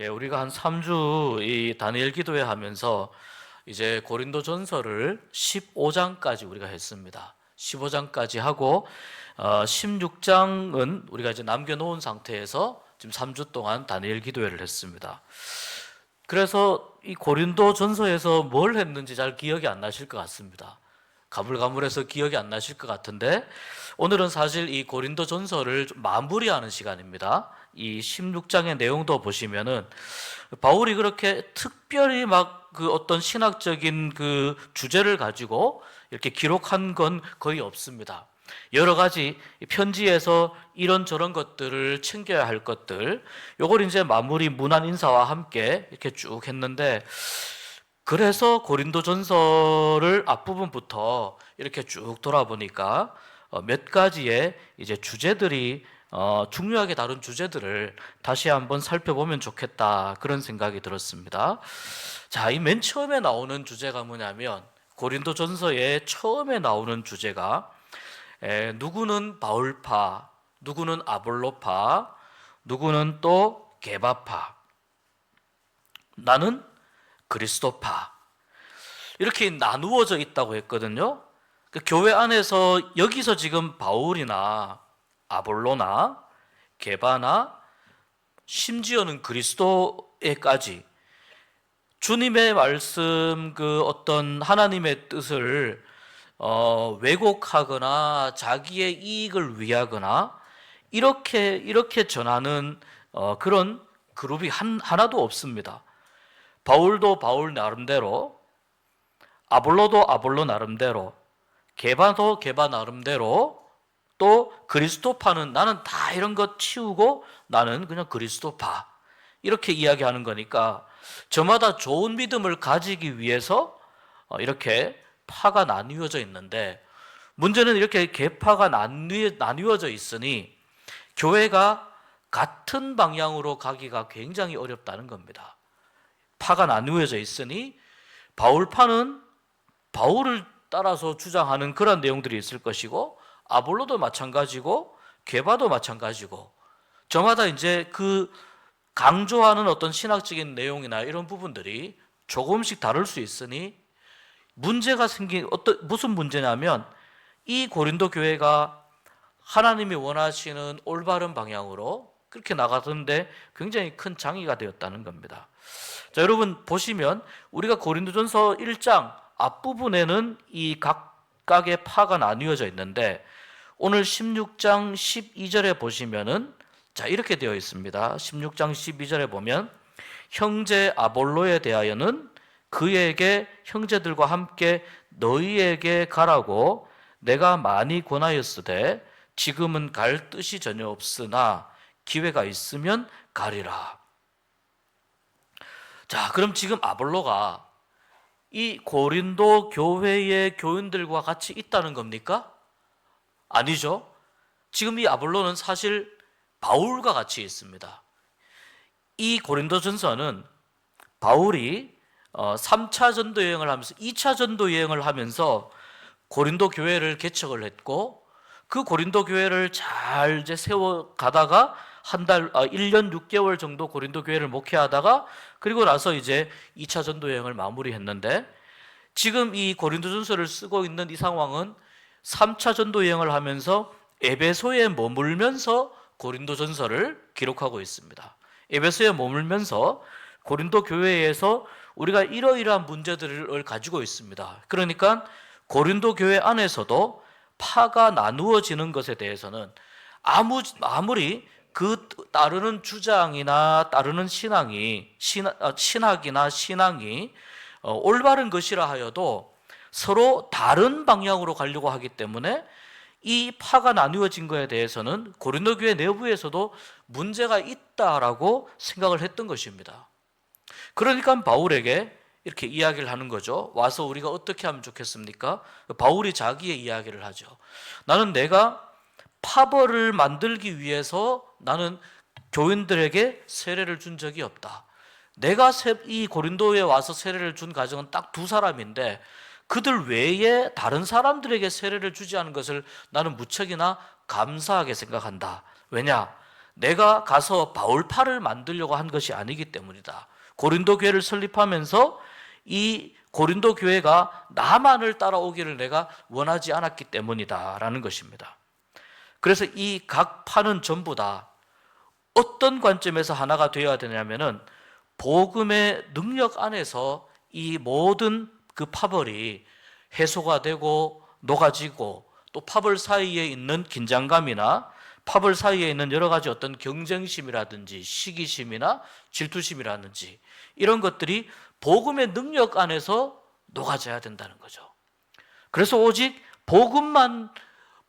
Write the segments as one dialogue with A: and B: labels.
A: 우리가 한 3주 이 다니엘 기도회 하면서 이제 고린도 전서를 15장까지 우리가 했습니다. 15장까지 하고 16장은 우리가 이제 남겨놓은 상태에서 지금 3주 동안 다니엘 기도회를 했습니다. 그래서 이 고린도 전서에서 뭘 했는지 잘 기억이 안 나실 것 같습니다. 가물가물해서 기억이 안 나실 것 같은데, 오늘은 사실 이 고린도 전서를 좀 마무리하는 시간입니다. 이 16장의 내용도 보시면은 바울이 그렇게 특별히 막 그 어떤 신학적인 그 주제를 가지고 이렇게 기록한 건 거의 없습니다. 여러 가지 편지에서 이런저런 것들을 챙겨야 할 것들, 요걸 이제 마무리 문안 인사와 함께 이렇게 쭉 했는데, 그래서 고린도 전서를 앞부분부터 이렇게 쭉 돌아보니까 몇 가지의 이제 주제들이 중요하게 다룬 주제들을 다시 한번 살펴보면 좋겠다, 그런 생각이 들었습니다. 자, 이 맨 처음에 나오는 주제가 뭐냐면, 고린도 전서의 처음에 나오는 주제가 누구는 바울파, 누구는 아볼로파, 누구는 또 게바파, 나는 그리스도파, 이렇게 나누어져 있다고 했거든요. 그 교회 안에서 여기서 지금 바울이나 아볼로나 게바나 심지어는 그리스도에까지 주님의 말씀, 그 어떤 하나님의 뜻을 왜곡하거나 자기의 이익을 위하거나 이렇게 전하는 그런 그룹이 하나도 없습니다. 바울도 바울 나름대로, 아볼로도 아볼로 나름대로, 게바도 게바 나름대로, 또 그리스도파는 나는 다 이런 것 치우고 나는 그냥 그리스도파, 이렇게 이야기하는 거니까 저마다 좋은 믿음을 가지기 위해서 이렇게 파가 나뉘어져 있는데, 문제는 이렇게 계파가 나뉘어져 있으니 교회가 같은 방향으로 가기가 굉장히 어렵다는 겁니다. 파가 나누어져 있으니 바울파는 바울을 따라서 주장하는 그런 내용들이 있을 것이고, 아볼로도 마찬가지고 게바도 마찬가지고, 저마다 이제 그 강조하는 어떤 신학적인 내용이나 이런 부분들이 조금씩 다를 수 있으니 문제가 무슨 문제냐면, 이 고린도 교회가 하나님이 원하시는 올바른 방향으로 그렇게 나가던데 굉장히 큰 장애가 되었다는 겁니다. 자, 여러분 보시면 우리가 고린도전서 1장 앞부분에는 이 각각의 파가 나뉘어져 있는데, 오늘 16장 12절에 보시면은 자, 이렇게 되어 있습니다. 16장 12절에 보면, 형제 아볼로에 대하여는 그에게 형제들과 함께 너희에게 가라고 내가 많이 권하였으되 지금은 갈 뜻이 전혀 없으나 기회가 있으면 가리라. 자, 그럼 지금 아볼로가 이 고린도 교회의 교인들과 같이 있다는 겁니까? 아니죠. 지금 이 아볼로는 사실 바울과 같이 있습니다. 이 고린도전서는 바울이 3차 전도 여행을 하면서 2차 전도 여행을 하면서 고린도 교회를 개척을 했고, 그 고린도 교회를 잘 이제 세워 가다가 1년 6개월 정도 고린도 교회를 목회하다가, 그리고 나서 이제 2차 전도 여행을 마무리했는데, 지금 이 고린도전서를 쓰고 있는 이 상황은 3차 전도 여행을 하면서 에베소에 머물면서 고린도전서를 기록하고 있습니다. 에베소에 머물면서 고린도 교회에서 우리가 이러이러한 문제들을 가지고 있습니다. 그러니까 고린도 교회 안에서도 파가 나누어지는 것에 대해서는 아무리 그 따르는 주장이나 따르는 신학이나 신앙이 올바른 것이라 하여도 서로 다른 방향으로 가려고 하기 때문에 이 파가 나누어진 것에 대해서는 고린도 교회 내부에서도 문제가 있다라고 생각을 했던 것입니다. 그러니까 바울에게 이렇게 이야기를 하는 거죠. 와서 우리가 어떻게 하면 좋겠습니까? 바울이 자기의 이야기를 하죠. 나는 내가 파벌을 만들기 위해서 나는 교인들에게 세례를 준 적이 없다. 내가 이 고린도에 와서 세례를 준 가정은 딱 2사람인데 그들 외에 다른 사람들에게 세례를 주지 않은 것을 나는 무척이나 감사하게 생각한다. 왜냐? 내가 가서 바울파를 만들려고 한 것이 아니기 때문이다. 고린도 교회를 설립하면서 이 고린도 교회가 나만을 따라오기를 내가 원하지 않았기 때문이다라는 것입니다. 그래서 이 각 파는 전부 다 어떤 관점에서 하나가 되어야 되냐면은 복음의 능력 안에서 이 모든 그 파벌이 해소가 되고 녹아지고, 또 파벌 사이에 있는 긴장감이나 파벌 사이에 있는 여러 가지 어떤 경쟁심이라든지 시기심이나 질투심이라든지 이런 것들이 복음의 능력 안에서 녹아져야 된다는 거죠. 그래서 오직 복음만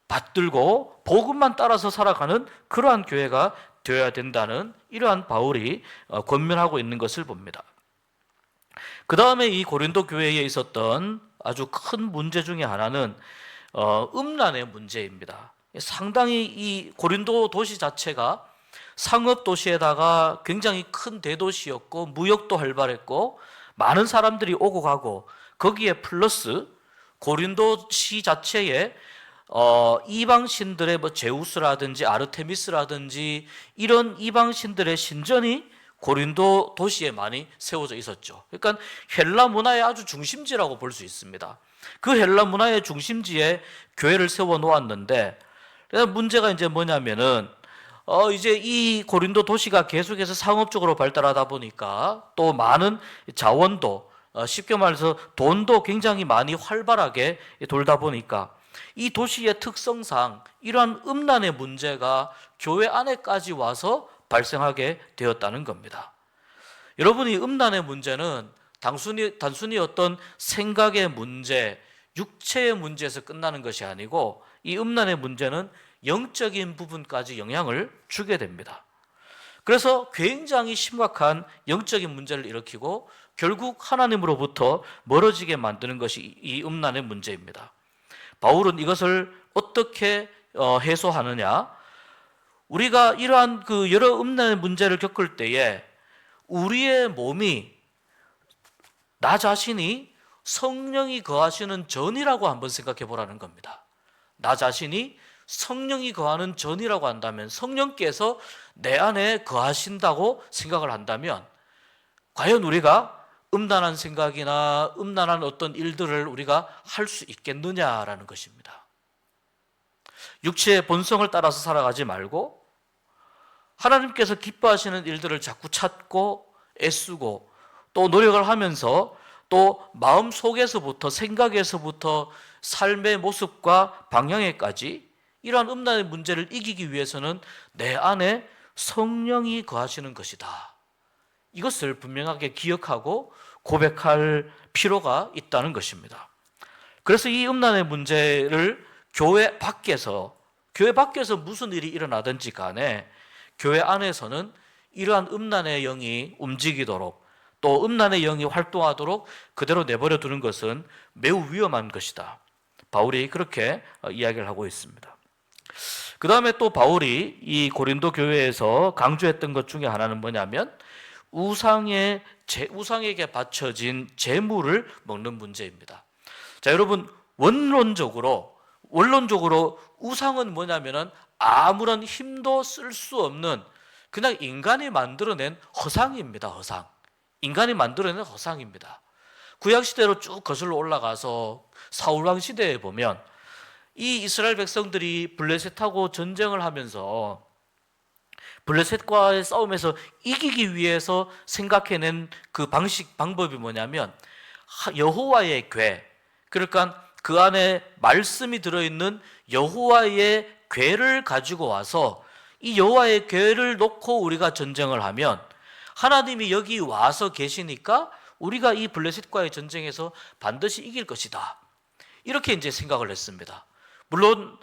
A: 받들고 복음만 따라서 살아가는 그러한 교회가 되어야 된다는 이러한 바울이 권면하고 있는 것을 봅니다. 그 다음에 이 고린도 교회에 있었던 아주 큰 문제 중에 하나는 음란의 문제입니다. 상당히 이 고린도 도시 자체가 상업 도시에다가 굉장히 큰 대도시였고 무역도 활발했고 많은 사람들이 오고 가고, 거기에 플러스 고린도 시 자체에 이방 신들의 뭐 제우스라든지 아르테미스라든지 이런 이방 신들의 신전이 고린도 도시에 많이 세워져 있었죠. 그러니까 헬라 문화의 아주 중심지라고 볼 수 있습니다. 그 헬라 문화의 중심지에 교회를 세워 놓았는데, 문제가 이제 뭐냐면은 이제 이 고린도 도시가 계속해서 상업적으로 발달하다 보니까 또 많은 자원도, 쉽게 말해서 돈도 굉장히 많이 활발하게 돌다 보니까 이 도시의 특성상 이러한 음란의 문제가 교회 안에까지 와서 발생하게 되었다는 겁니다. 여러분이 음란의 문제는 단순히 어떤 생각의 문제, 육체의 문제에서 끝나는 것이 아니고, 이 음란의 문제는 영적인 부분까지 영향을 주게 됩니다. 그래서 굉장히 심각한 영적인 문제를 일으키고 결국 하나님으로부터 멀어지게 만드는 것이 이 음란의 문제입니다. 바울은 이것을 어떻게 해소하느냐? 우리가 이러한 그 여러 음란의 문제를 겪을 때에 우리의 몸이, 나 자신이 성령이 거하시는 전이라고 한번 생각해 보라는 겁니다. 나 자신이 성령이 거하는 전이라고 한다면, 성령께서 내 안에 거하신다고 생각을 한다면 과연 우리가 음란한 생각이나 음란한 어떤 일들을 우리가 할 수 있겠느냐라는 것입니다. 육체의 본성을 따라서 살아가지 말고 하나님께서 기뻐하시는 일들을 자꾸 찾고 애쓰고 또 노력을 하면서 또 마음 속에서부터, 생각에서부터 삶의 모습과 방향에까지 이러한 음란의 문제를 이기기 위해서는 내 안에 성령이 거하시는 것이다. 이것을 분명하게 기억하고 고백할 필요가 있다는 것입니다. 그래서 이 음란의 문제를 교회 밖에서 무슨 일이 일어나든지 간에 교회 안에서는 이러한 음란의 영이 움직이도록, 또 음란의 영이 활동하도록 그대로 내버려 두는 것은 매우 위험한 것이다. 바울이 그렇게 이야기를 하고 있습니다. 그 다음에 또 바울이 이 고린도 교회에서 강조했던 것 중에 하나는 뭐냐면 우상에게 바쳐진 제물을 먹는 문제입니다. 자, 여러분, 원론적으로 우상은 뭐냐면은 아무런 힘도 쓸 수 없는 그냥 인간이 만들어낸 허상입니다. 허상. 인간이 만들어낸 허상입니다. 구약시대로 쭉 거슬러 올라가서 사울왕 시대에 보면 이 이스라엘 백성들이 블레셋하고 전쟁을 하면서 블레셋과의 싸움에서 이기기 위해서 생각해낸 그 방법이 뭐냐면 여호와의 궤, 그러니까 그 안에 말씀이 들어있는 여호와의 궤를 가지고 와서 이 여호와의 궤를 놓고 우리가 전쟁을 하면 하나님이 여기 와서 계시니까 우리가 이 블레셋과의 전쟁에서 반드시 이길 것이다. 이렇게 이제 생각을 했습니다. 물론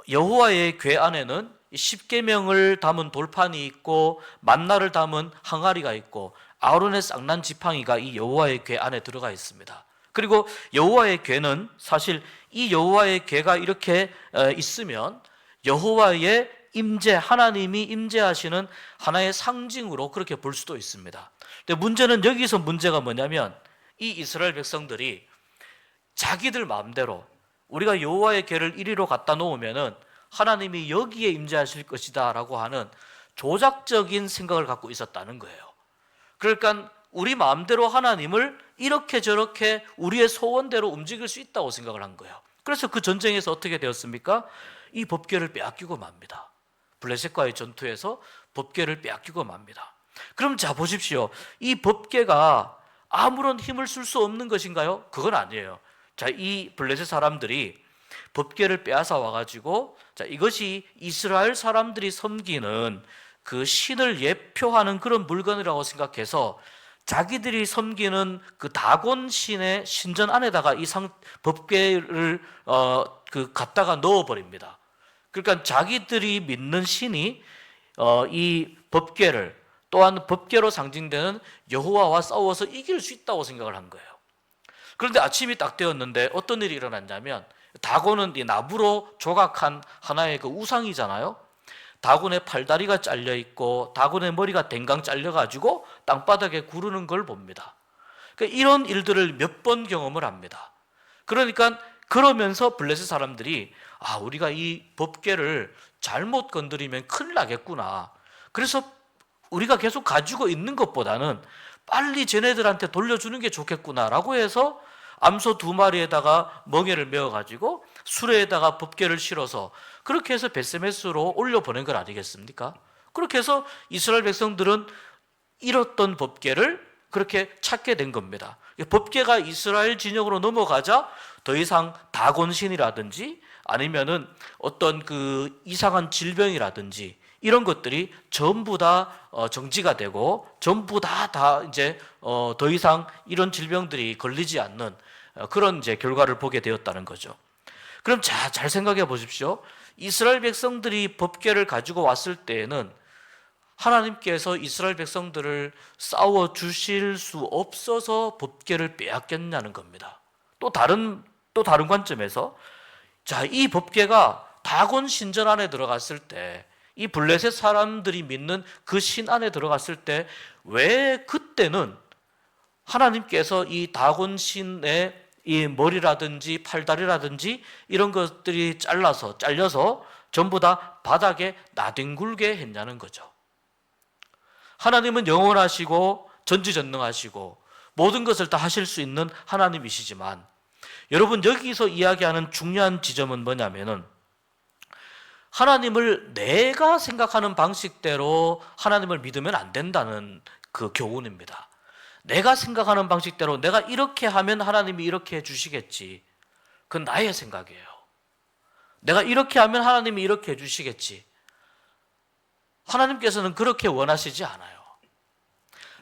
A: 여호와의 궤 안에는 십계명을 담은 돌판이 있고 만나를 담은 항아리가 있고 아론의 쌍난 지팡이가 이 여호와의 궤 안에 들어가 있습니다. 그리고 여호와의 궤는 사실 이 여호와의 궤가 이렇게 있으면 여호와의 임재, 하나님이 임재하시는 하나의 상징으로 그렇게 볼 수도 있습니다. 근데 문제는 여기서 문제가 뭐냐면 이 이스라엘 백성들이 자기들 마음대로 우리가 여호와의 궤를 이리로 갖다 놓으면은 하나님이 여기에 임재하실 것이다 라고 하는 조작적인 생각을 갖고 있었다는 거예요. 그러니까 우리 마음대로 하나님을 이렇게 저렇게 우리의 소원대로 움직일 수 있다고 생각을 한 거예요. 그래서 그 전쟁에서 어떻게 되었습니까? 이 법궤를 빼앗기고 맙니다. 블레셋과의 전투에서 법궤를 빼앗기고 맙니다. 그럼 자 보십시오. 이 법궤가 아무런 힘을 쓸 수 없는 것인가요? 그건 아니에요. 자, 이 블레셋 사람들이 법궤를 빼앗아 와가지고, 자, 이것이 이스라엘 사람들이 섬기는 그 신을 예표하는 그런 물건이라고 생각해서 자기들이 섬기는 그 다곤 신의 신전 안에다가 이 법궤를 갖다가 넣어버립니다. 그러니까 자기들이 믿는 신이 이 법궤를, 또한 법궤로 상징되는 여호와와 싸워서 이길 수 있다고 생각을 한 거예요. 그런데 아침이 딱 되었는데 어떤 일이 일어났냐면, 다곤은 이 나무로 조각한 하나의 그 우상이잖아요. 다곤의 팔다리가 잘려 있고 다곤의 머리가 댕강 잘려가지고 땅바닥에 구르는 걸 봅니다. 그러니까 이런 일들을 몇 번 경험을 합니다. 그러니까 그러면서 블레셋 사람들이 우리가 이 법궤를 잘못 건드리면 큰일 나겠구나. 그래서 우리가 계속 가지고 있는 것보다는 빨리 쟤네들한테 돌려주는 게 좋겠구나라고 해서 암소 2마리에다가 멍에를 메어가지고 수레에다가 법궤를 실어서 그렇게 해서 벳세메스로 올려보낸 건 아니겠습니까? 그렇게 해서 이스라엘 백성들은 잃었던 법궤를 그렇게 찾게 된 겁니다. 법궤가 이스라엘 진영으로 넘어가자 더 이상 다곤신이라든지 아니면은 어떤 그 이상한 질병이라든지 이런 것들이 전부 다 정지가 되고 전부 다 이제 더 이상 이런 질병들이 걸리지 않는 그런 이제 결과를 보게 되었다는 거죠. 그럼 잘 생각해 보십시오. 이스라엘 백성들이 법궤를 가지고 왔을 때에는 하나님께서 이스라엘 백성들을 싸워 주실 수 없어서 법궤를 빼앗겼냐는 겁니다. 또 다른 관점에서 이 법궤가 다곤 신전 안에 들어갔을 때, 이 블레셋 사람들이 믿는 그 신 안에 들어갔을 때 왜 그때는 하나님께서 이 다곤 신의 이 머리라든지 팔다리라든지 이런 것들이 잘려서 전부 다 바닥에 나뒹굴게 했냐는 거죠. 하나님은 영원하시고 전지전능하시고 모든 것을 다 하실 수 있는 하나님이시지만, 여러분 여기서 이야기하는 중요한 지점은 뭐냐면은, 하나님을 내가 생각하는 방식대로 하나님을 믿으면 안 된다는 그 교훈입니다. 내가 생각하는 방식대로 내가 이렇게 하면 하나님이 이렇게 해주시겠지. 그건 나의 생각이에요. 내가 이렇게 하면 하나님이 이렇게 해주시겠지. 하나님께서는 그렇게 원하시지 않아요.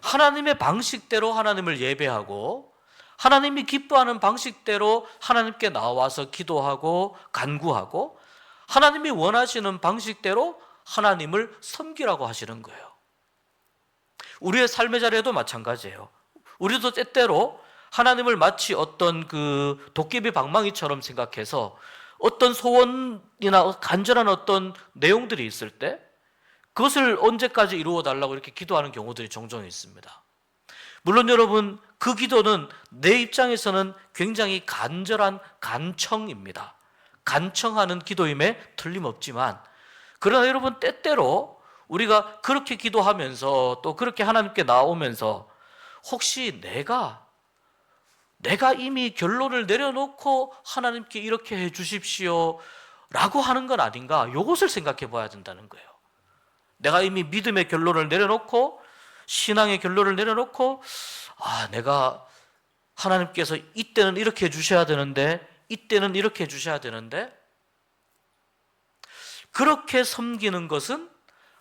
A: 하나님의 방식대로 하나님을 예배하고 하나님이 기뻐하는 방식대로 하나님께 나와서 기도하고 간구하고 하나님이 원하시는 방식대로 하나님을 섬기라고 하시는 거예요. 우리의 삶의 자리에도 마찬가지예요. 우리도 때때로 하나님을 마치 어떤 그 도깨비 방망이처럼 생각해서 어떤 소원이나 간절한 어떤 내용들이 있을 때 그것을 언제까지 이루어 달라고 이렇게 기도하는 경우들이 종종 있습니다. 물론 여러분, 그 기도는 내 입장에서는 굉장히 간절한 간청입니다. 간청하는 기도임에 틀림없지만, 그러나 여러분 때때로 우리가 그렇게 기도하면서 또 그렇게 하나님께 나오면서 혹시 내가 이미 결론을 내려놓고 하나님께 이렇게 해 주십시오 라고 하는 건 아닌가, 이것을 생각해 봐야 된다는 거예요. 내가 이미 믿음의 결론을 내려놓고 신앙의 결론을 내려놓고 내가 하나님께서 이때는 이렇게 해 주셔야 되는데 이때는 이렇게 해 주셔야 되는데, 그렇게 섬기는 것은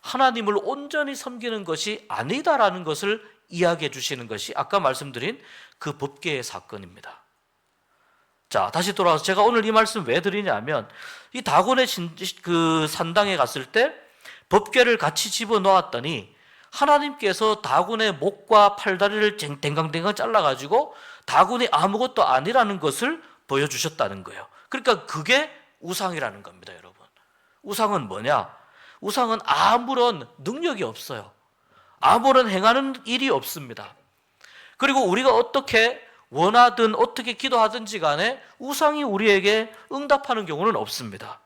A: 하나님을 온전히 섬기는 것이 아니다라는 것을 이야기해 주시는 것이 아까 말씀드린 그 법궤의 사건입니다. 자, 다시 돌아와서 제가 오늘 이 말씀 왜 드리냐면, 이 다곤의 그 산당에 갔을 때 법궤를 같이 집어넣었더니 하나님께서 다곤의 목과 팔다리를 댕강댕강 잘라가지고 다곤이 아무것도 아니라는 것을 보여주셨다는 거예요. 그러니까 그게 우상이라는 겁니다, 여러분. 우상은 뭐냐? 우상은 아무런 능력이 없어요. 아무런 행하는 일이 없습니다. 그리고 우리가 어떻게 원하든 어떻게 기도하든지 간에 우상이 우리에게 응답하는 경우는 없습니다.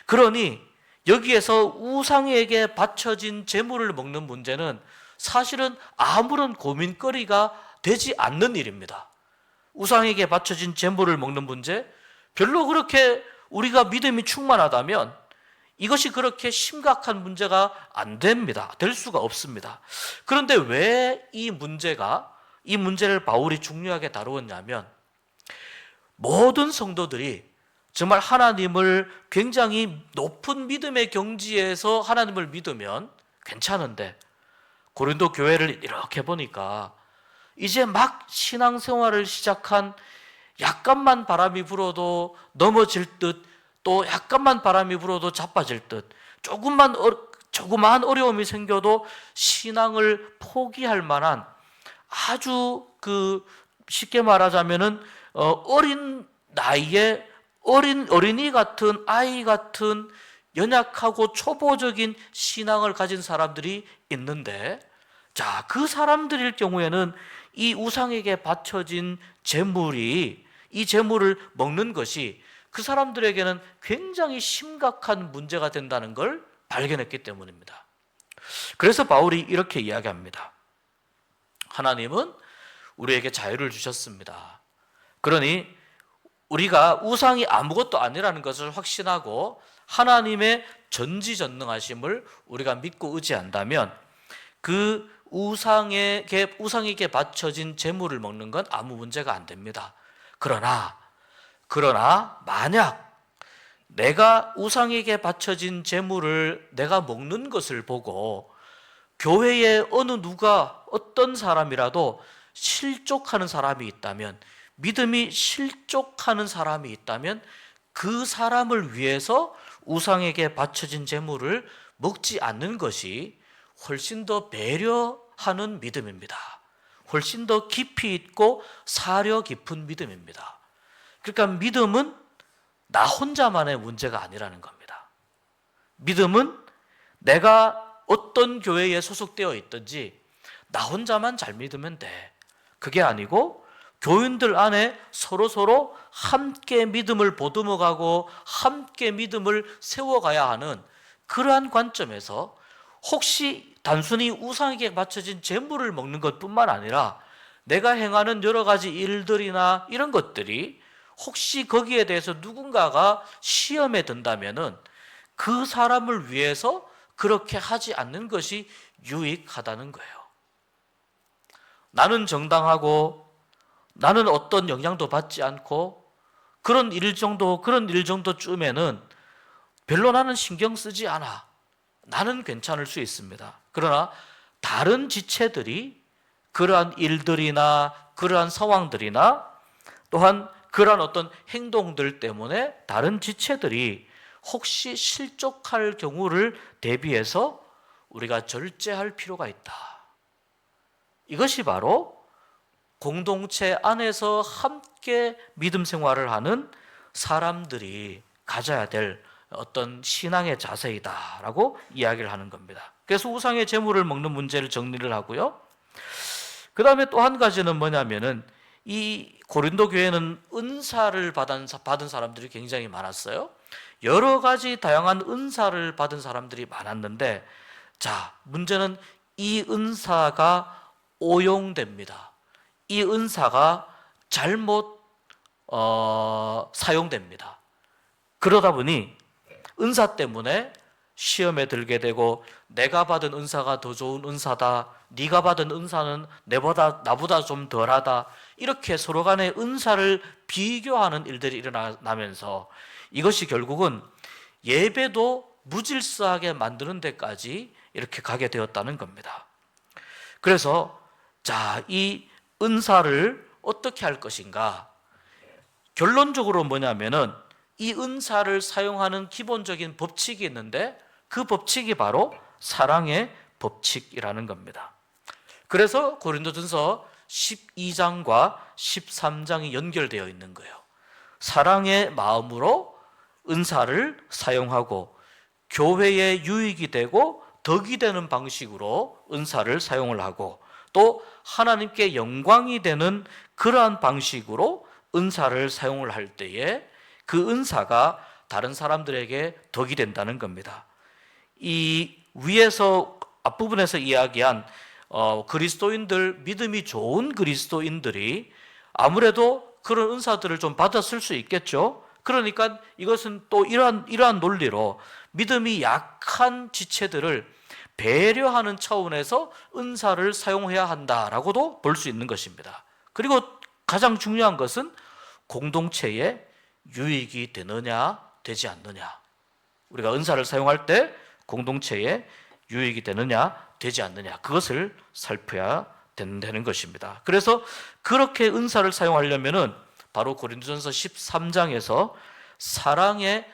A: 그러니 여기에서 우상에게 바쳐진 제물을 먹는 문제는 사실은 아무런 고민거리가 되지 않는 일입니다. 우상에게 바쳐진 제물을 먹는 문제, 별로 그렇게 우리가 믿음이 충만하다면 이것이 그렇게 심각한 문제가 안 됩니다. 될 수가 없습니다. 그런데 왜 이 문제를 바울이 중요하게 다루었냐면, 모든 성도들이 정말 하나님을 굉장히 높은 믿음의 경지에서 하나님을 믿으면 괜찮은데, 고린도 교회를 이렇게 보니까 이제 막 신앙생활을 시작한, 약간만 바람이 불어도 넘어질 듯, 또 약간만 바람이 불어도 자빠질 듯, 조그마한 어려움이 생겨도 신앙을 포기할 만한, 아주 쉽게 말하자면은 어린 나이에 어린이 같은, 아이 같은 연약하고 초보적인 신앙을 가진 사람들이 있는데, 자, 그 사람들일 경우에는 이 우상에게 바쳐진 이 제물을 먹는 것이 그 사람들에게는 굉장히 심각한 문제가 된다는 걸 발견했기 때문입니다. 그래서 바울이 이렇게 이야기합니다. 하나님은 우리에게 자유를 주셨습니다. 그러니 우리가 우상이 아무것도 아니라는 것을 확신하고 하나님의 전지전능하심을 우리가 믿고 의지한다면, 그 우상에게 바쳐진 제물을 먹는 건 아무 문제가 안 됩니다. 그러나 만약 내가 우상에게 바쳐진 제물을 내가 먹는 것을 보고 교회에 어떤 사람이라도 실족하는 사람이 있다면, 믿음이 실족하는 사람이 있다면, 그 사람을 위해서 우상에게 바쳐진 제물을 먹지 않는 것이 훨씬 더 배려하는 믿음입니다. 훨씬 더 깊이 있고 사려 깊은 믿음입니다. 그러니까 믿음은 나 혼자만의 문제가 아니라는 겁니다. 믿음은 내가 어떤 교회에 소속되어 있든지 나 혼자만 잘 믿으면 돼. 그게 아니고 교인들 안에 서로 함께 믿음을 보듬어가고 함께 믿음을 세워가야 하는 그러한 관점에서, 혹시 단순히 우상에게 바쳐진 제물을 먹는 것뿐만 아니라 내가 행하는 여러 가지 일들이나 이런 것들이 혹시 거기에 대해서 누군가가 시험에 든다면은 그 사람을 위해서 그렇게 하지 않는 것이 유익하다는 거예요. 나는 정당하고 나는 어떤 영향도 받지 않고 그런 일 정도쯤에는 별로 나는 신경 쓰지 않아. 나는 괜찮을 수 있습니다. 그러나 다른 지체들이 그러한 일들이나 그러한 상황들이나 또한 그러한 어떤 행동들 때문에 다른 지체들이 혹시 실족할 경우를 대비해서 우리가 절제할 필요가 있다. 이것이 바로 공동체 안에서 함께 믿음 생활을 하는 사람들이 가져야 될 어떤 신앙의 자세이다라고 이야기를 하는 겁니다. 그래서 우상의 제물을 먹는 문제를 정리를 하고요. 그 다음에 또 한 가지는 뭐냐면은, 이 고린도 교회는 은사를 받은 사람들이 굉장히 많았어요. 여러 가지 다양한 은사를 받은 사람들이 많았는데, 자, 문제는 이 은사가 오용됩니다. 이 은사가 잘못 사용됩니다. 그러다 보니 은사 때문에 시험에 들게 되고, 내가 받은 은사가 더 좋은 은사다, 네가 받은 은사는 나보다 좀 덜하다, 이렇게 서로 간에 은사를 비교하는 일들이 일어나면서 이것이 결국은 예배도 무질서하게 만드는 데까지 이렇게 가게 되었다는 겁니다. 그래서 자, 이 은사를 어떻게 할 것인가? 결론적으로 뭐냐면은, 이 은사를 사용하는 기본적인 법칙이 있는데 그 법칙이 바로 사랑의 법칙이라는 겁니다. 그래서 고린도전서 12장과 13장이 연결되어 있는 거예요. 사랑의 마음으로 은사를 사용하고 교회에 유익이 되고 덕이 되는 방식으로 은사를 사용을 하고, 또 하나님께 영광이 되는 그러한 방식으로 은사를 사용을 할 때에 그 은사가 다른 사람들에게 덕이 된다는 겁니다. 이 위에서 앞부분에서 이야기한 그리스도인들, 믿음이 좋은 그리스도인들이 아무래도 그런 은사들을 좀 받았을 수 있겠죠. 그러니까 이것은 또 이러한 논리로 믿음이 약한 지체들을 배려하는 차원에서 은사를 사용해야 한다라고도 볼 수 있는 것입니다. 그리고 가장 중요한 것은 공동체에 유익이 되느냐 되지 않느냐. 우리가 은사를 사용할 때 공동체에 유익이 되느냐 되지 않느냐, 그것을 살펴야 된다는 것입니다. 그래서 그렇게 은사를 사용하려면은 바로 고린도전서 13장에서 사랑의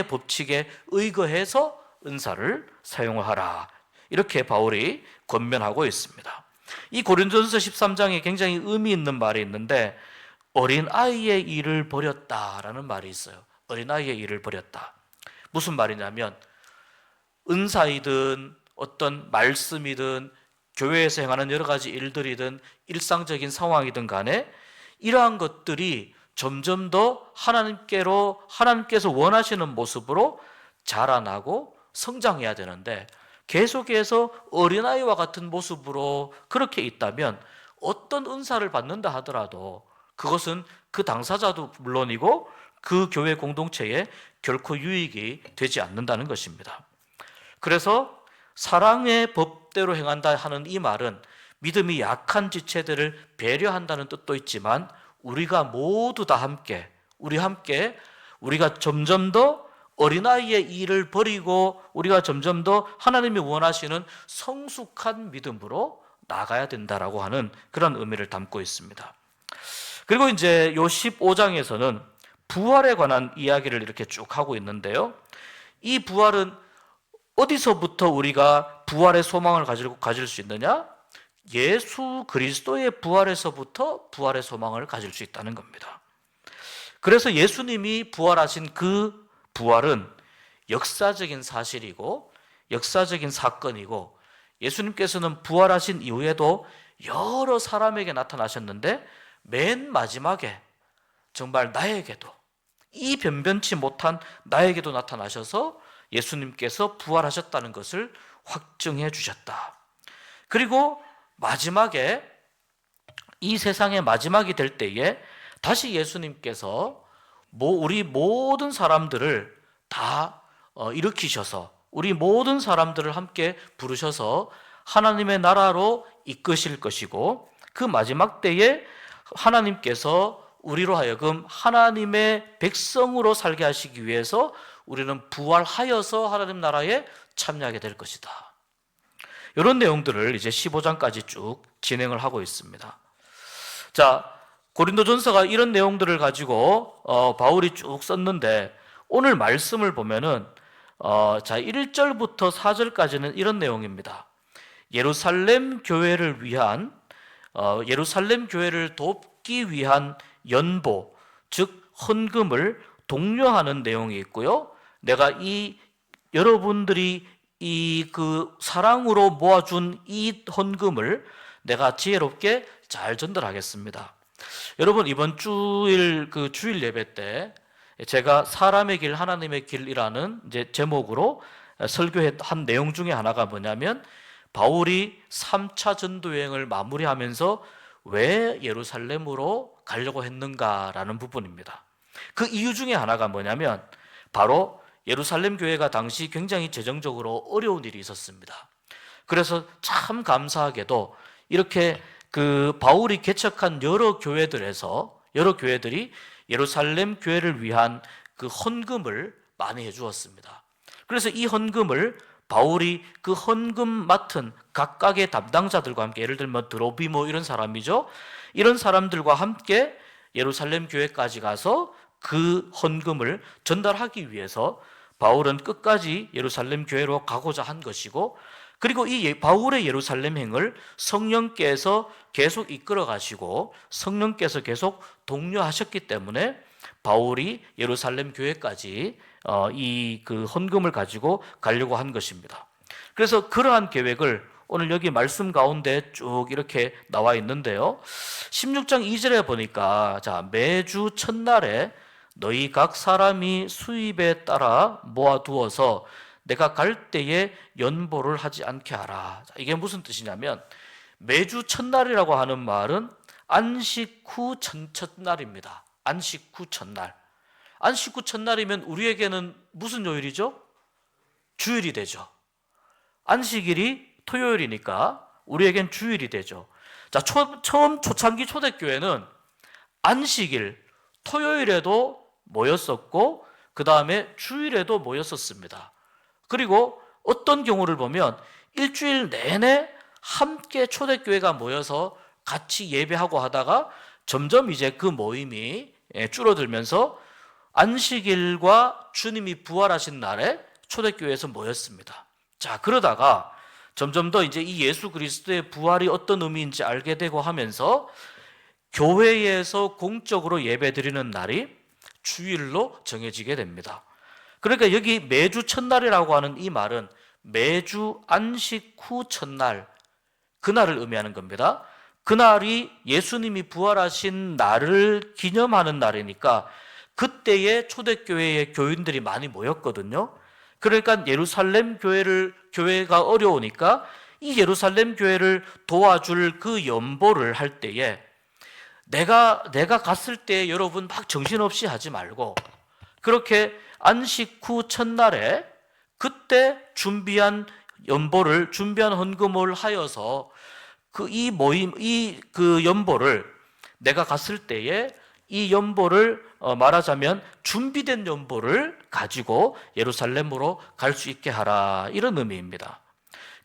A: 법칙에 의거해서 은사를 사용하라, 이렇게 바울이 권면하고 있습니다. 이 고린도전서 13장에 굉장히 의미 있는 말이 있는데, 어린아이의 일을 버렸다라는 말이 있어요. 어린아이의 일을 버렸다. 무슨 말이냐면 은사이든 어떤 말씀이든 교회에서 행하는 여러 가지 일들이든 일상적인 상황이든 간에 이러한 것들이 점점 더 하나님께서 원하시는 모습으로 자라나고 성장해야 되는데, 계속해서 어린아이와 같은 모습으로 그렇게 있다면 어떤 은사를 받는다 하더라도 그것은 그 당사자도 물론이고 그 교회 공동체에 결코 유익이 되지 않는다는 것입니다. 그래서 사랑의 법대로 행한다 하는 이 말은 믿음이 약한 지체들을 배려한다는 뜻도 있지만, 우리가 모두 다 함께 우리가 점점 더 어린아이의 일을 버리고 우리가 점점 더 하나님이 원하시는 성숙한 믿음으로 나가야 된다라고 하는 그런 의미를 담고 있습니다. 그리고 이제 요 15장에서는 부활에 관한 이야기를 이렇게 쭉 하고 있는데요. 이 부활은 어디서부터 우리가 부활의 소망을 가질 수 있느냐? 예수 그리스도의 부활에서부터 부활의 소망을 가질 수 있다는 겁니다. 그래서 예수님이 부활하신 그 부활은 역사적인 사실이고 역사적인 사건이고, 예수님께서는 부활하신 이후에도 여러 사람에게 나타나셨는데 맨 마지막에 정말 나에게도, 이 변변치 못한 나에게도 나타나셔서 예수님께서 부활하셨다는 것을 확증해 주셨다. 그리고 마지막에, 이 세상의 마지막이 될 때에 다시 예수님께서 우리 모든 사람들을 다 일으키셔서 우리 모든 사람들을 함께 부르셔서 하나님의 나라로 이끄실 것이고, 그 마지막 때에 하나님께서 우리로 하여금 하나님의 백성으로 살게 하시기 위해서 우리는 부활하여서 하나님 나라에 참여하게 될 것이다. 이런 내용들을 이제 15장까지 쭉 진행을 하고 있습니다. 자, 고린도전서가 이런 내용들을 가지고 바울이 쭉 썼는데, 오늘 말씀을 보면은 1절부터 4절까지는 이런 내용입니다. 예루살렘 교회를 돕기 위한 연보, 즉 헌금을 독려하는 내용이 있고요. 내가 여러분들이 그 사랑으로 모아준 이 헌금을 내가 지혜롭게 잘 전달하겠습니다. 여러분, 이번 주일 예배 때 제가 사람의 길 하나님의 길이라는 이제 제목으로 설교한 내용 중에 하나가 뭐냐면, 바울이 3차 전도 여행을 마무리하면서 왜 예루살렘으로 가려고 했는가라는 부분입니다. 그 이유 중에 하나가 뭐냐면, 바로 예루살렘 교회가 당시 굉장히 재정적으로 어려운 일이 있었습니다. 그래서 참 감사하게도 이렇게 바울이 개척한 여러 교회들이 예루살렘 교회를 위한 그 헌금을 많이 해주었습니다. 그래서 이 헌금을 바울이 그 헌금 맡은 각각의 담당자들과 함께, 예를 들면 드로비모 이런 사람이죠. 이런 사람들과 함께 예루살렘 교회까지 가서 그 헌금을 전달하기 위해서 바울은 끝까지 예루살렘 교회로 가고자 한 것이고, 그리고 이 바울의 예루살렘 행을 성령께서 계속 이끌어 가시고 성령께서 계속 독려하셨기 때문에 바울이 예루살렘 교회까지 이 헌금을 가지고 가려고 한 것입니다. 그래서 그러한 계획을 오늘 여기 말씀 가운데 쭉 이렇게 나와 있는데요. 16장 2절에 보니까, 매주 첫날에 너희 각 사람이 수입에 따라 모아두어서 내가 갈 때에 연보를 하지 않게 하라. 이게 무슨 뜻이냐면 매주 첫날이라고 하는 말은 안식 후 첫날입니다. 안식 후 첫날. 안식 후 첫날이면 우리에게는 무슨 요일이죠? 주일이 되죠. 안식일이 토요일이니까 우리에겐 주일이 되죠. 자, 처음 초창기 초대교회는 안식일, 토요일에도 모였었고 그 다음에 주일에도 모였었습니다. 그리고 어떤 경우를 보면 일주일 내내 함께 초대교회가 모여서 같이 예배하고 하다가 점점 이제 그 모임이 줄어들면서 안식일과 주님이 부활하신 날에 초대교회에서 모였습니다. 자, 그러다가 점점 더 이제 이 예수 그리스도의 부활이 어떤 의미인지 알게 되고 하면서 교회에서 공적으로 예배드리는 날이 주일로 정해지게 됩니다. 그러니까 여기 매주 첫날이라고 하는 이 말은 매주 안식 후 첫날, 그날을 의미하는 겁니다. 그날이 예수님이 부활하신 날을 기념하는 날이니까 그때에 초대교회의 교인들이 많이 모였거든요. 그러니까 예루살렘 교회가 어려우니까 이 예루살렘 교회를 도와줄 그 연보를 할 때에 내가 갔을 때 여러분 막 정신없이 하지 말고 그렇게 안식 후 첫날에 그때 준비한 연보를, 준비한 헌금을 하여서 그 연보를 내가 갔을 때에 이 연보를 말하자면 준비된 연보를 가지고 예루살렘으로 갈 수 있게 하라, 이런 의미입니다.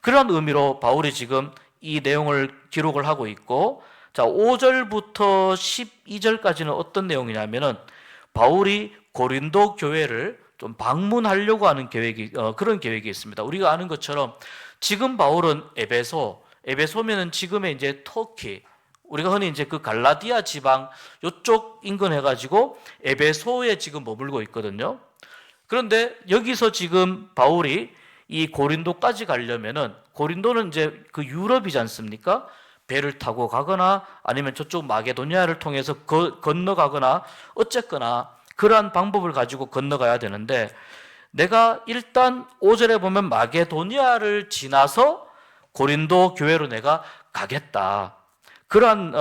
A: 그런 의미로 바울이 지금 이 내용을 기록을 하고 있고, 자, 5절부터 12절까지는 어떤 내용이냐면은 바울이 고린도 교회를 좀 방문하려고 하는 그런 계획이 있습니다. 우리가 아는 것처럼 지금 바울은 에베소면은 지금의 이제 터키, 우리가 흔히 이제 그 갈라디아 지방 요쪽 인근해가지고 에베소에 지금 머물고 있거든요. 그런데 여기서 지금 바울이 이 고린도까지 가려면은, 고린도는 이제 그 유럽이지 않습니까? 배를 타고 가거나 아니면 저쪽 마게도니아를 통해서 건너가거나 어쨌거나 그러한 방법을 가지고 건너가야 되는데, 내가 일단 5절에 보면 마게도니아를 지나서 고린도 교회로 내가 가겠다, 그러한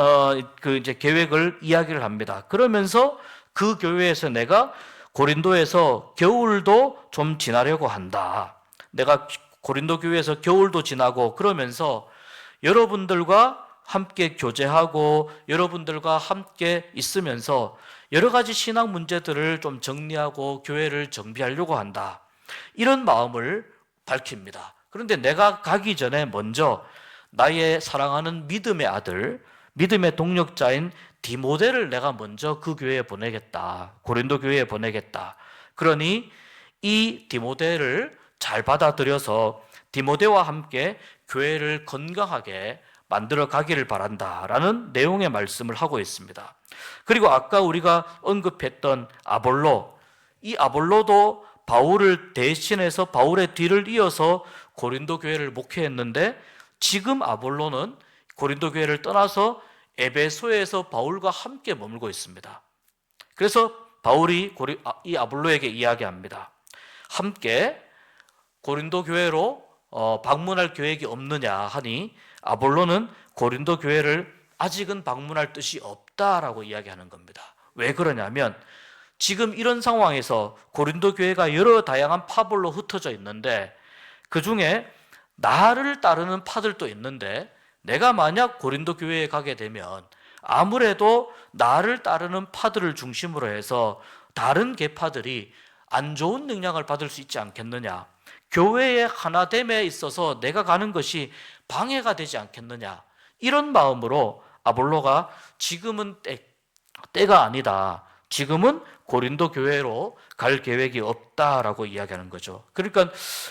A: 그 이제 계획을 이야기를 합니다. 그러면서 그 교회에서 내가 고린도에서 겨울도 좀 지나려고 한다. 내가 고린도 교회에서 겨울도 지나고 그러면서 여러분들과 함께 교제하고 여러분들과 함께 있으면서 여러 가지 신앙 문제들을 좀 정리하고 교회를 정비하려고 한다, 이런 마음을 밝힙니다. 그런데 내가 가기 전에 먼저 나의 사랑하는 믿음의 아들, 믿음의 동력자인 디모데를 내가 먼저 그 교회에 보내겠다, 고린도 교회에 보내겠다. 그러니 이 디모데를 잘 받아들여서 디모데와 함께 교회를 건강하게 만들어 가기를 바란다라는 내용의 말씀을 하고 있습니다. 그리고 아까 우리가 언급했던 아볼로, 이 아볼로도 바울을 대신해서 바울의 뒤를 이어서 고린도 교회를 목회했는데, 지금 아볼로는 고린도 교회를 떠나서 에베소에서 바울과 함께 머물고 있습니다. 그래서 바울이 이 아볼로에게 이야기합니다. 함께 고린도 교회로 방문할 계획이 없느냐 하니 아볼로는 고린도 교회를 아직은 방문할 뜻이 없다라고 이야기하는 겁니다. 왜 그러냐면 지금 이런 상황에서 고린도 교회가 여러 다양한 파벌로 흩어져 있는데 그 중에 나를 따르는 파들도 있는데, 내가 만약 고린도 교회에 가게 되면 아무래도 나를 따르는 파들을 중심으로 해서 다른 계파들이 안 좋은 영향을 받을 수 있지 않겠느냐, 교회의 하나됨에 있어서 내가 가는 것이 방해가 되지 않겠느냐, 이런 마음으로 아볼로가 지금은 때가 아니다, 지금은 고린도 교회로 갈 계획이 없다라고 이야기하는 거죠. 그러니까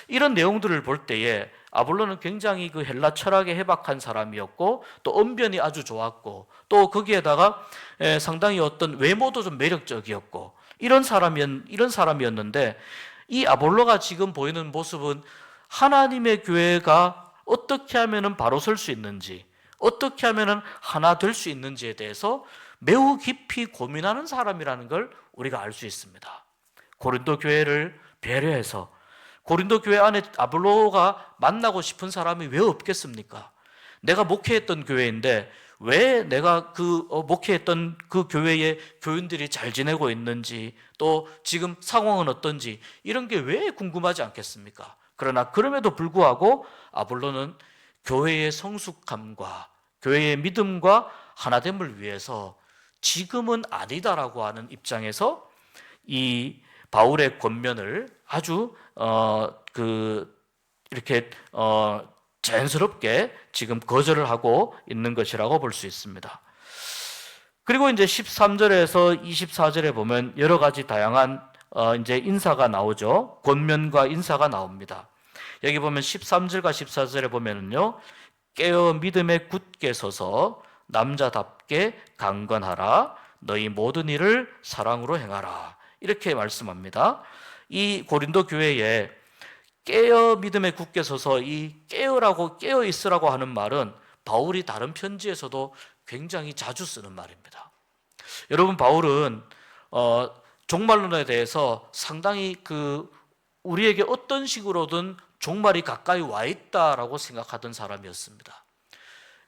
A: 이런 내용들을 볼 때에 아볼로는 굉장히 그 헬라 철학에 해박한 사람이었고 또 언변이 아주 좋았고 또 거기에다가 상당히 어떤 외모도 좀 매력적이었고 이런 사람이었는데, 이 아볼로가 지금 보이는 모습은 하나님의 교회가 어떻게 하면은 바로 설 수 있는지, 어떻게 하면은 하나 될 수 있는지에 대해서 매우 깊이 고민하는 사람이라는 걸 우리가 알 수 있습니다. 고린도 교회를 배려해서 고린도 교회 안에 아볼로가 만나고 싶은 사람이 왜 없겠습니까? 내가 목회했던 교회인데 왜 내가 목회했던 그 교회의 교인들이 잘 지내고 있는지, 또 지금 상황은 어떤지 이런 게 왜 궁금하지 않겠습니까? 그러나 그럼에도 불구하고 아볼로는 교회의 성숙함과 교회의 믿음과 하나됨을 위해서 지금은 아니다라고 하는 입장에서 이 바울의 권면을 아주 이렇게 자연스럽게 지금 거절을 하고 있는 것이라고 볼 수 있습니다. 그리고 이제 13절에서 24절에 보면 여러 가지 다양한 이제 인사가 나오죠. 권면과 인사가 나옵니다. 여기 보면 13절과 14절에 보면은요, 깨어 믿음에 굳게 서서 남자답게 강건하라. 너희 모든 일을 사랑으로 행하라. 이렇게 말씀합니다. 이 고린도 교회에 깨어 믿음에 굳게 서서 이 깨어 있으라고 하는 말은 바울이 다른 편지에서도 굉장히 자주 쓰는 말입니다. 여러분, 바울은 종말론에 대해서 상당히 우리에게 어떤 식으로든 종말이 가까이 와 있다라고 생각하던 사람이었습니다.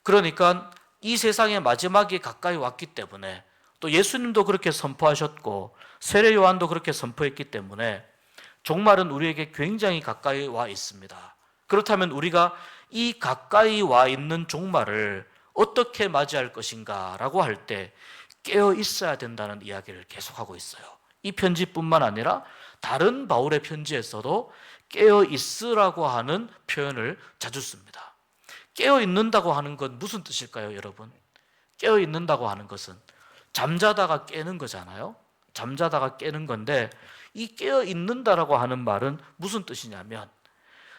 A: 그러니까 이 세상의 마지막이 가까이 왔기 때문에, 또 예수님도 그렇게 선포하셨고 세례 요한도 그렇게 선포했기 때문에 종말은 우리에게 굉장히 가까이 와 있습니다. 그렇다면 우리가 이 가까이 와 있는 종말을 어떻게 맞이할 것인가 라고 할 때 깨어 있어야 된다는 이야기를 계속하고 있어요. 이 편지뿐만 아니라 다른 바울의 편지에서도 깨어 있으라고 하는 표현을 자주 씁니다. 깨어 있는다고 하는 건 무슨 뜻일까요, 여러분? 깨어 있는다고 하는 것은 잠자다가 깨는 거잖아요. 잠자다가 깨는 건데, 이 깨어 있는다라고 하는 말은 무슨 뜻이냐면,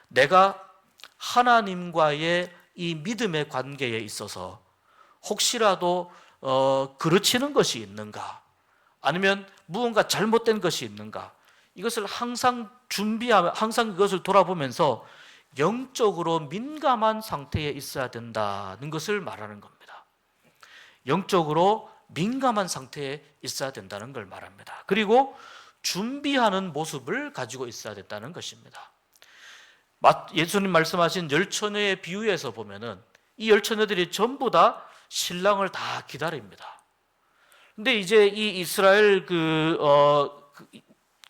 A: 내가 하나님과의 이 믿음의 관계에 있어서 혹시라도 그르치는 것이 있는가, 아니면 무언가 잘못된 것이 있는가, 이것을 항상 준비하며 항상 이것을 돌아보면서 영적으로 민감한 상태에 있어야 된다는 것을 말하는 겁니다. 영적으로 민감한 상태에 있어야 된다는 걸 말합니다. 그리고 준비하는 모습을 가지고 있어야 된다는 것입니다. 예수님 말씀하신 열처녀의 비유에서 보면은 이 열처녀들이 전부 다 신랑을 다 기다립니다. 근데 이제 이 이스라엘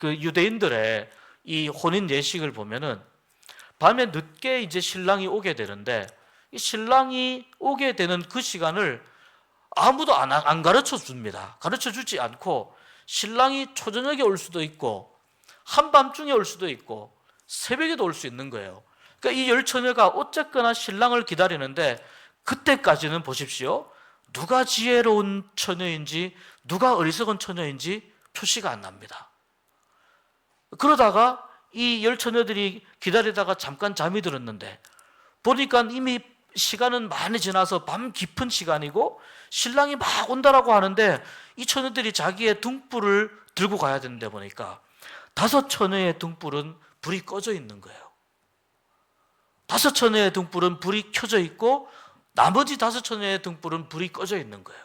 A: 유대인들의 이 혼인 예식을 보면은 밤에 늦게 이제 신랑이 오게 되는데, 이 신랑이 오게 되는 그 시간을 아무도 안 가르쳐 줍니다. 가르쳐 주지 않고 신랑이 초저녁에 올 수도 있고 한밤중에 올 수도 있고 새벽에도 올 수 있는 거예요. 그러니까 이 열처녀가 어쨌거나 신랑을 기다리는데, 그때까지는 보십시오, 누가 지혜로운 처녀인지 누가 어리석은 처녀인지 표시가 안 납니다. 그러다가 이 열처녀들이 기다리다가 잠깐 잠이 들었는데 보니까 이미 시간은 많이 지나서 밤 깊은 시간이고 신랑이 막 온다라고 하는데, 이 처녀들이 자기의 등불을 들고 가야 되는데 보니까 5처녀의 등불은 불이 꺼져 있는 거예요. 5처녀의 등불은 불이 켜져 있고 나머지 5처녀의 등불은 불이 꺼져 있는 거예요.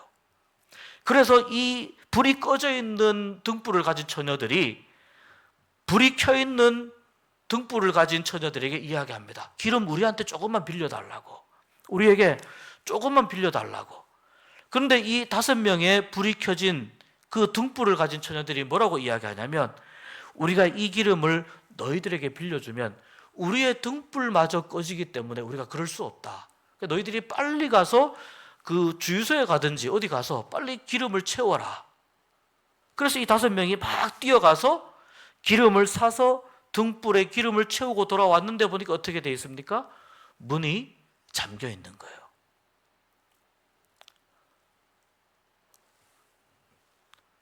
A: 그래서 이 불이 꺼져 있는 등불을 가진 처녀들이 불이 켜 있는 등불을 가진 처녀들에게 이야기합니다. 기름 우리한테 조금만 빌려달라고, 우리에게 조금만 빌려달라고. 그런데 이 5명의 불이 켜진 그 등불을 가진 처녀들이 뭐라고 이야기하냐면, 우리가 이 기름을 너희들에게 빌려주면 우리의 등불마저 꺼지기 때문에 우리가 그럴 수 없다. 그러니까 너희들이 빨리 가서 그 주유소에 가든지 어디 가서 빨리 기름을 채워라. 그래서 이 5명이 막 뛰어가서 기름을 사서 등불에 기름을 채우고 돌아왔는데 보니까 어떻게 되어 있습니까? 문이 잠겨 있는 거예요.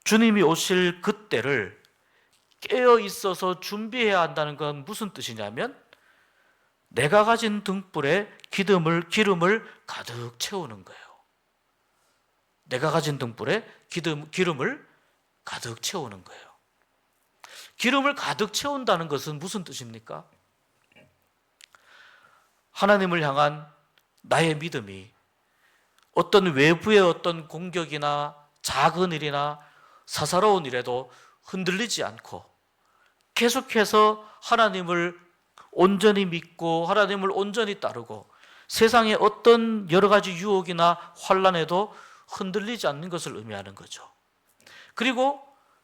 A: 주님이 오실 그때를 깨어 있어서 준비해야 한다는 건 무슨 뜻이냐면, 내가 가진 등불에 기름을 가득 채우는 거예요. 내가 가진 등불에 기름을 가득 채우는 거예요. 기름을 가득 채운다는 것은 무슨 뜻입니까? 하나님을 향한 나의 믿음이 어떤 외부의 어떤 공격이나 작은 일이나 사사로운 일에도 흔들리지 않고 계속해서 하나님을 온전히 믿고 하나님을 온전히 따르고 세상의 어떤 여러 가지 유혹이나 환란에도 흔들리지 않는 것을 의미하는 거죠. 그리고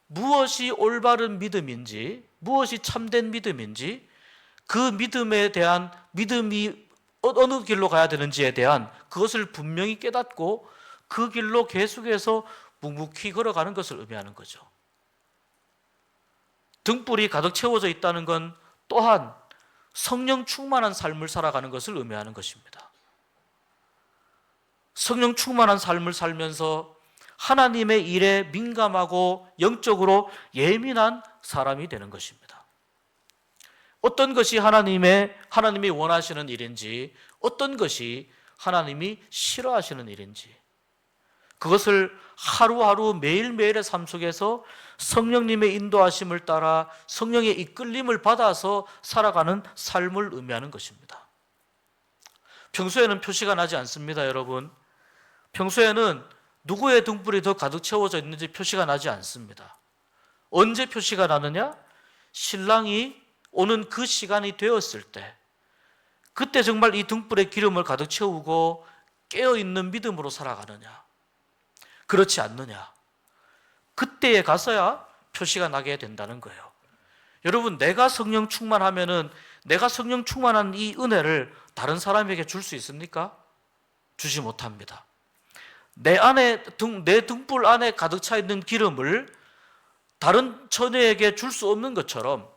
A: 무엇이 올바른 믿음인지, 무엇이 참된 믿음인지, 그 믿음에 대한 믿음이 어느 길로 가야 되는지에 대한 그것을 분명히 깨닫고 그 길로 계속해서 묵묵히 걸어가는 것을 의미하는 거죠. 등불이 가득 채워져 있다는 건 또한 성령 충만한 삶을 살아가는 것을 의미하는 것입니다. 성령 충만한 삶을 살면서 하나님의 일에 민감하고 영적으로 예민한 사람이 되는 것입니다. 어떤 것이 하나님이 원하시는 일인지, 어떤 것이 하나님이 싫어하시는 일인지, 그것을 하루하루 매일매일의 삶 속에서 성령님의 인도하심을 따라 성령의 이끌림을 받아서 살아가는 삶을 의미하는 것입니다. 평소에는 표시가 나지 않습니다, 여러분. 평소에는 누구의 등불이 더 가득 채워져 있는지 표시가 나지 않습니다. 언제 표시가 나느냐? 신랑이 오는 그 시간이 되었을 때, 그때 정말 이 등불에 기름을 가득 채우고 깨어있는 믿음으로 살아가느냐, 그렇지 않느냐, 그때에 가서야 표시가 나게 된다는 거예요. 여러분, 내가 성령 충만하면은 내가 성령 충만한 이 은혜를 다른 사람에게 줄 수 있습니까? 주지 못합니다. 내 등불 안에 가득 차 있는 기름을 다른 처녀에게 줄 수 없는 것처럼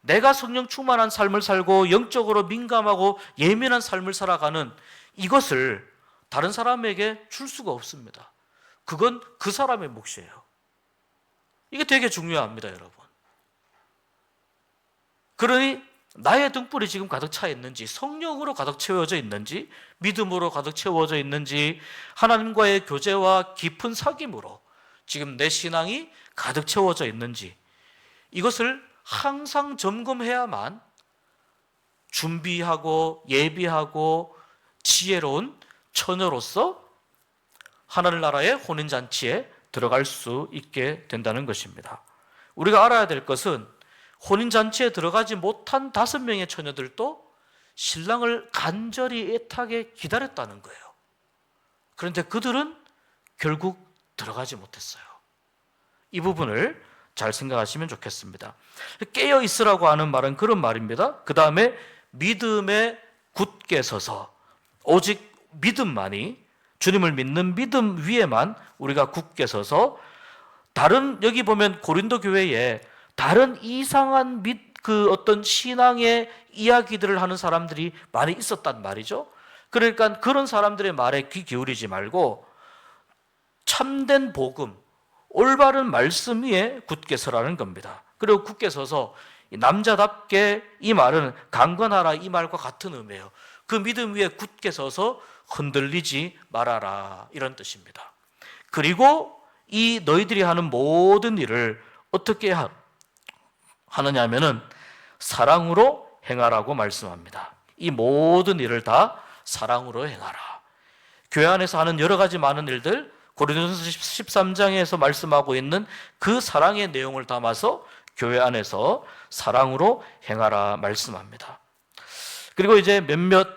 A: 내가 성령 충만한 삶을 살고 영적으로 민감하고 예민한 삶을 살아가는 이것을 다른 사람에게 줄 수가 없습니다. 그건 그 사람의 몫이에요. 이게 되게 중요합니다, 여러분. 그러니 나의 등불이 지금 가득 차 있는지, 성령으로 가득 채워져 있는지, 믿음으로 가득 채워져 있는지, 하나님과의 교제와 깊은 사귐으로 지금 내 신앙이 가득 채워져 있는지, 이것을 항상 점검해야만 준비하고 예비하고 지혜로운 처녀로서 하늘 나라의 혼인잔치에 들어갈 수 있게 된다는 것입니다. 우리가 알아야 될 것은 혼인잔치에 들어가지 못한 5명의 처녀들도 신랑을 간절히 애타게 기다렸다는 거예요. 그런데 그들은 결국 들어가지 못했어요. 이 부분을 잘 생각하시면 좋겠습니다. 깨어 있으라고 하는 말은 그런 말입니다. 그 다음에 믿음에 굳게 서서, 오직 믿음만이, 주님을 믿는 믿음 위에만 우리가 굳게 서서, 여기 보면 고린도 교회에 다른 이상한 어떤 신앙의 이야기들을 하는 사람들이 많이 있었단 말이죠. 그러니까 그런 사람들의 말에 귀 기울이지 말고 참된 복음, 올바른 말씀 위에 굳게 서라는 겁니다. 그리고 굳게 서서 남자답게, 이 말은 강건하라, 이 말과 같은 의미예요. 그 믿음 위에 굳게 서서 흔들리지 말아라, 이런 뜻입니다. 그리고 이 너희들이 하는 모든 일을 어떻게 하느냐 하면은 사랑으로 행하라고 말씀합니다. 이 모든 일을 다 사랑으로 행하라. 교회 안에서 하는 여러 가지 많은 일들, 고린도전서 13장에서 말씀하고 있는 그 사랑의 내용을 담아서 교회 안에서 사랑으로 행하라 말씀합니다. 그리고 이제 몇몇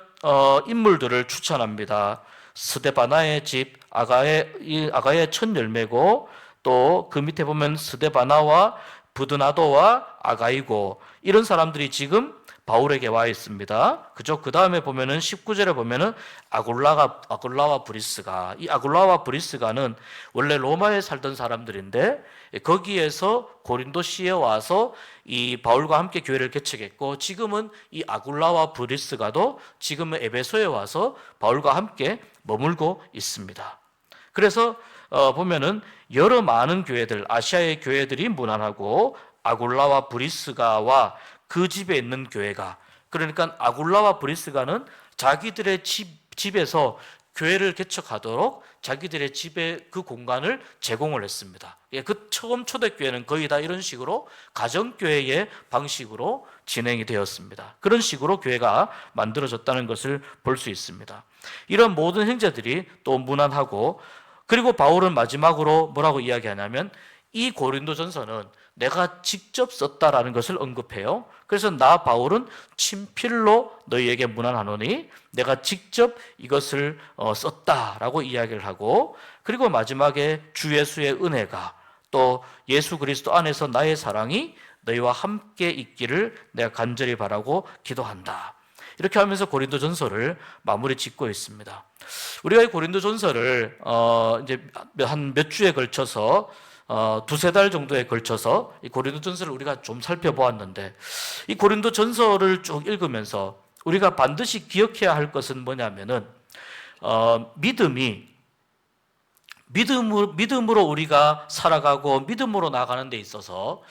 A: 인물들을 추천합니다. 스데바나의 집, 아가의 첫 열매고, 또 그 밑에 보면 스데바나와 부드나도와 아가이고, 이런 사람들이 지금 바울에게 와 있습니다. 그죠? 그 다음에 보면은 19절에 보면은 아굴라와 브리스가, 이 아굴라와 브리스가는 원래 로마에 살던 사람들인데 거기에서 고린도시에 와서 이 바울과 함께 교회를 개척했고, 지금은 이 아굴라와 브리스가도 지금은 에베소에 와서 바울과 함께 머물고 있습니다. 그래서 보면은 여러 많은 교회들, 아시아의 교회들이 문안하고 아굴라와 브리스가와 그 집에 있는 교회가, 그러니까 아굴라와 브리스가는 자기들의 집에서 교회를 개척하도록 자기들의 집에 그 공간을 제공을 했습니다. 그 처음 초대교회는 거의 다 이런 식으로 가정교회의 방식으로 진행이 되었습니다. 그런 식으로 교회가 만들어졌다는 것을 볼 수 있습니다. 이런 모든 형제들이 또 문안하고, 그리고 바울은 마지막으로 뭐라고 이야기하냐면 이 고린도전서는 내가 직접 썼다라는 것을 언급해요. 그래서 나 바울은 친필로 너희에게 문안하노니 내가 직접 이것을 썼다라고 이야기를 하고, 그리고 마지막에 주 예수의 은혜가 또 예수 그리스도 안에서 나의 사랑이 너희와 함께 있기를 내가 간절히 바라고 기도한다. 이렇게 하면서 고린도전서를 마무리 짓고 있습니다. 우리가 이 고린도전서를 이제 한 몇 주에 걸쳐서 두세 달 정도에 걸쳐서 이 고린도전서를 우리가 좀 살펴보았는데, 이 고린도전서를 쭉 읽으면서 우리가 반드시 기억해야 할 것은 뭐냐면은 믿음으로 우리가 살아가고 믿음으로 나가는 데 있어서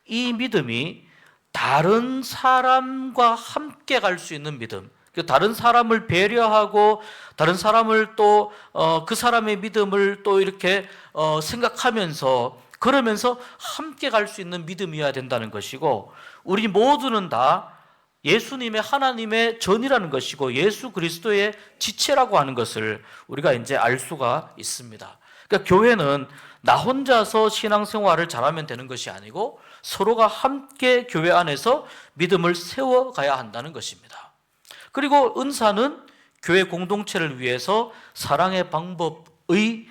A: 이 믿음이 다른 사람과 함께 갈 수 있는 믿음, 다른 사람을 배려하고 다른 사람을 또 그 사람의 믿음을 또 이렇게 생각하면서 그러면서 함께 갈 수 있는 믿음이어야 된다는 것이고, 우리 모두는 다 예수님의 하나님의 전이라는 것이고 예수 그리스도의 지체라고 하는 것을 우리가 이제 알 수가 있습니다. 그러니까 교회는 나 혼자서 신앙생활을 잘하면 되는 것이 아니고 서로가 함께 교회 안에서 믿음을 세워가야 한다는 것입니다. 그리고 은사는 교회 공동체를 위해서 사랑의 방법의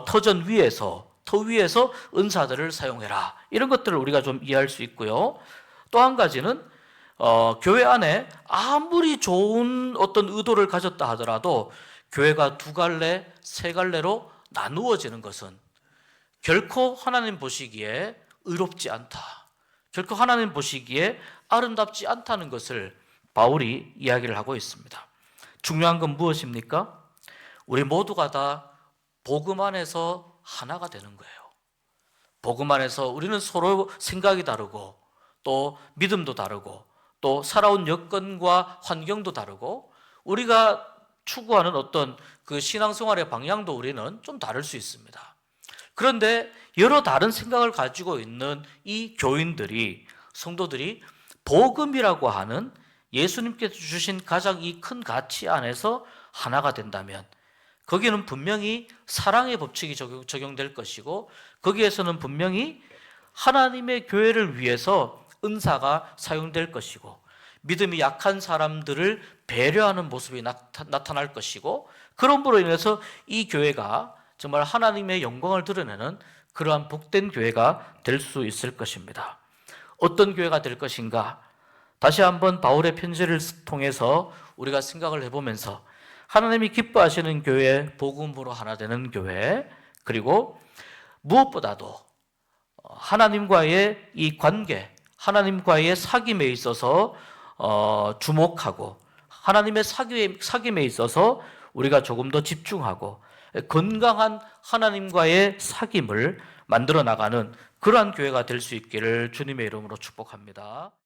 A: 터전 위에서, 터 위에서 은사들을 사용해라, 이런 것들을 우리가 좀 이해할 수 있고요. 또 한 가지는 교회 안에 아무리 좋은 어떤 의도를 가졌다 하더라도 교회가 두 갈래, 세 갈래로 나누어지는 것은 결코 하나님 보시기에 의롭지 않다, 결코 하나님 보시기에 아름답지 않다는 것을 바울이 이야기를 하고 있습니다. 중요한 건 무엇입니까? 우리 모두가 다 복음 안에서 하나가 되는 거예요. 복음 안에서 우리는 서로 생각이 다르고 또 믿음도 다르고 또 살아온 여건과 환경도 다르고 우리가 추구하는 어떤 그 신앙생활의 방향도 우리는 좀 다를 수 있습니다. 그런데 여러 다른 생각을 가지고 있는 이 교인들이, 성도들이 복음이라고 하는 예수님께서 주신 가장 이 큰 가치 안에서 하나가 된다면 거기는 분명히 사랑의 법칙이 적용될 것이고, 거기에서는 분명히 하나님의 교회를 위해서 은사가 사용될 것이고, 믿음이 약한 사람들을 배려하는 모습이 나타날 것이고, 그럼으로 인해서 이 교회가 정말 하나님의 영광을 드러내는 그러한 복된 교회가 될 수 있을 것입니다. 어떤 교회가 될 것인가? 다시 한번 바울의 편지를 통해서 우리가 생각을 해보면서 하나님이 기뻐하시는 교회, 복음으로 하나 되는 교회, 그리고 무엇보다도 하나님과의 이 관계, 하나님과의 사귐에 있어서 주목하고 하나님의 사귐에 있어서 우리가 조금 더 집중하고 건강한 하나님과의 사귐을 만들어 나가는 그러한 교회가 될 수 있기를 주님의 이름으로 축복합니다.